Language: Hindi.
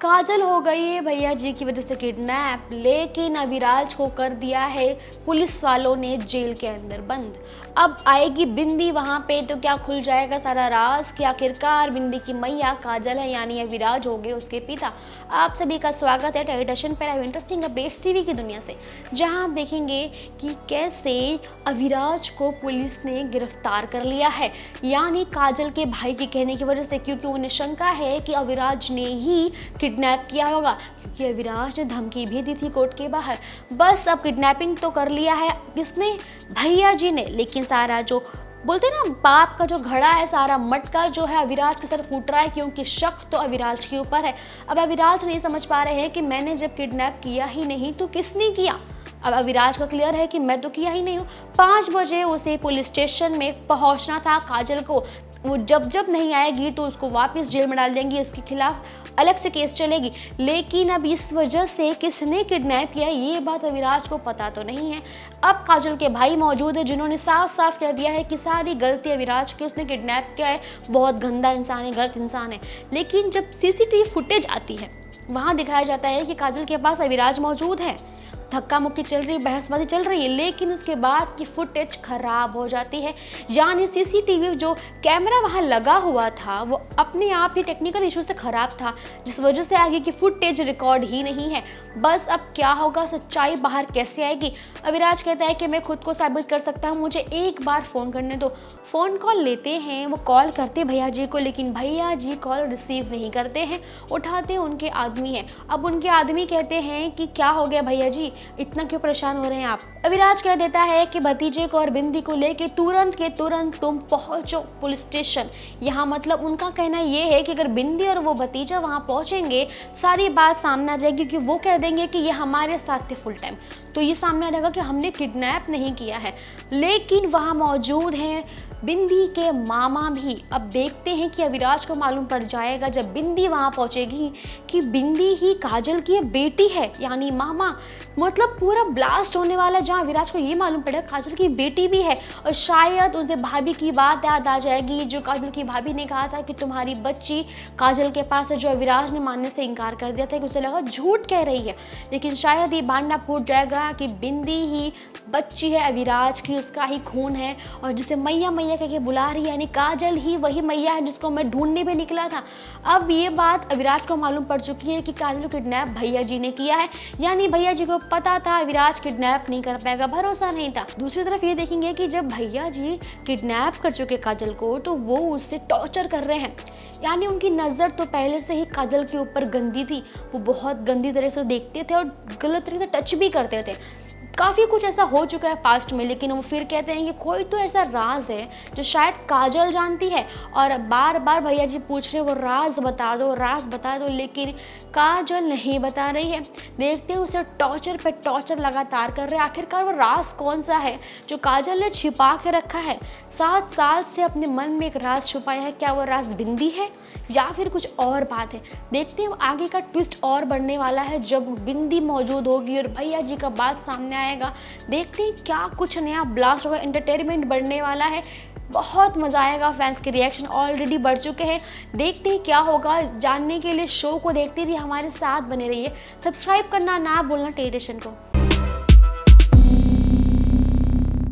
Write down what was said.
काजल हो गई है भैया जी की वजह से किडनैप, लेकिन अविराज को कर दिया है पुलिस वालों ने जेल के अंदर बंद। अब आएगी बिंदी वहां पे तो क्या खुल जाएगा सारा राज कि आखिरकार बिंदी की मैया काजल है यानी अविराज हो गए उसके पिता। आप सभी का स्वागत है टेलीविजन पर इंटरेस्टिंग अपडेट्स टीवी की दुनिया से, जहां आप देखेंगे कि कैसे अविराज को पुलिस ने गिरफ्तार कर लिया है, यानी काजल के भाई के कहने की वजह से, क्योंकि उन्हें शंका है कि अविराज ने ही किडनैप किया होगा, क्योंकि अविराज ने धमकी भी दी थी कोर्ट के बाहर। बस अब किडनैपिंग तो कर लिया है किसने, भैया जी ने, लेकिन सारा जो बोलते हैं ना पाप का जो घड़ा है, सारा मटका जो है अविराज के सर फूट रहा है, क्योंकि शक तो अविराज के ऊपर है। अब अविराज नहीं समझ पा रहे हैं कि मैंने जब किडनैप किया ही नहीं तो किसने किया। अब अविराज का क्लियर है कि मैं तो किया ही नहीं हूँ। 5 बजे उसे पुलिस स्टेशन में पहुंचना था काजल को, वो जब नहीं आएगी तो उसको वापस जेल में डाल देंगी, उसके खिलाफ अलग से केस चलेगी। लेकिन अब इस वजह से किसने किडनैप किया ये बात अविराज को पता तो नहीं है। अब काजल के भाई मौजूद है जिन्होंने साफ साफ कह दिया है कि सारी गलती अविराज की, उसने किडनैप किया है, बहुत गंदा इंसान है, गलत इंसान है। लेकिन जब सीसीटीवी फुटेज आती है वहाँ दिखाया जाता है कि काजल के पास अविराज मौजूद है, धक्का मुक्की चल रही है, बहसबाजी चल रही है, लेकिन उसके बाद की फुटेज खराब हो जाती है। यानी सीसीटीवी जो कैमरा वहाँ लगा हुआ था वो अपने आप ही टेक्निकल इशू से खराब था, जिस वजह से आगे की फुटेज रिकॉर्ड ही नहीं है। बस अब क्या होगा, सच्चाई बाहर कैसे आएगी। अविराज कहता है कि मैं खुद को साबित कर सकता हूँ, मुझे एक बार फ़ोन करने दो। फ़ोन कॉल लेते हैं, वो कॉल करते भैया जी को, लेकिन भैया जी कॉल रिसीव नहीं करते हैं, उठाते उनके आदमी हैं। अब उनके आदमी कहते हैं कि क्या हो गया भैया जी, इतना क्यों परेशान हो रहे हैं आप। अविराज कह देता है कि भतीजे को और बिंदी को लेके तुरंत के तुरंत तुम पहुंचो पुलिस स्टेशन। यहाँ मतलब उनका कहना ये है कि अगर बिंदी और वो भतीजा वहाँ पहुंचेंगे सारी बात सामने आ जाएगी, क्योंकि वो कह देंगे कि ये हमारे साथ थे फुल टाइम, तो ये सामने आ जाएगा कि हमने किडनैप नहीं किया है। लेकिन वहाँ मौजूद हैं बिंदी के मामा भी। अब देखते हैं कि अविराज को मालूम पड़ जाएगा जब बिंदी वहाँ पहुँचेगी कि बिंदी ही काजल की बेटी है, यानी मामा। मतलब पूरा ब्लास्ट होने वाला, जहाँ अविराज को ये मालूम पड़ेगा काजल की बेटी भी है, और शायद उसे भाभी की बात याद आ जाएगी जो काजल की भाभी ने कहा था कि तुम्हारी बच्ची काजल के पास है, जो अविराज ने मानने से इनकार कर दिया था कि उसे लगा झूठ कह रही है। लेकिन शायद ये बांडा फूट जाएगा कि बिंदी ही बच्ची है अविराज की, उसका ही खून है, और जिसे मैया मैया कह के बुला रही है, यानी काजल ही वही मैया है जिसको मैं ढूंढने पे निकला था। अब ये बात अविराज को मालूम पड़ चुकी है कि काजल को किडनैप भैया जी ने किया है, यानी भैया जी को पता था अविराज किडनैप नहीं कर पाएगा, भरोसा नहीं था। दूसरी तरफ ये देखेंगे कि जब भैया जी किडनैप कर चुके काजल को तो वो उससे टॉर्चर कर रहे हैं, यानी उनकी नज़र तो पहले से ही काजल के ऊपर गंदी थी, वो बहुत गंदी तरह से देखते थे और गलत तरीके से टच भी करते थे। काफ़ी कुछ ऐसा हो चुका है पास्ट में, लेकिन वो फिर कहते हैं कि कोई तो ऐसा राज है जो शायद काजल जानती है, और बार बार भैया जी पूछ रहे वो राज बता दो, राज बता दो, लेकिन काजल नहीं बता रही है। देखते हैं उसे टॉर्चर पे टॉर्चर लगातार कर रहे हैं। आखिरकार वो राज कौन सा है जो काजल ने छिपा के रखा है, 7 साल से अपने मन में एक राज छुपाया है। क्या वो राज बिंदी है या फिर कुछ और बात है। देखते हैं आगे का ट्विस्ट और बढ़ने वाला है जब बिंदी मौजूद होगी और भैया जी का बात सामने आएगा। देखते हैं क्या कुछ नया ब्लास्ट होगा, एंटरटेनमेंट बढ़ने वाला है, बहुत मज़ा आएगा। फैंस के रिएक्शन ऑलरेडी बढ़ चुके हैं, देखते हैं क्या होगा। जानने के लिए शो को देखते रहिए, हमारे साथ बने रहिए, सब्सक्राइब करना ना भूलना टेलीविजन को।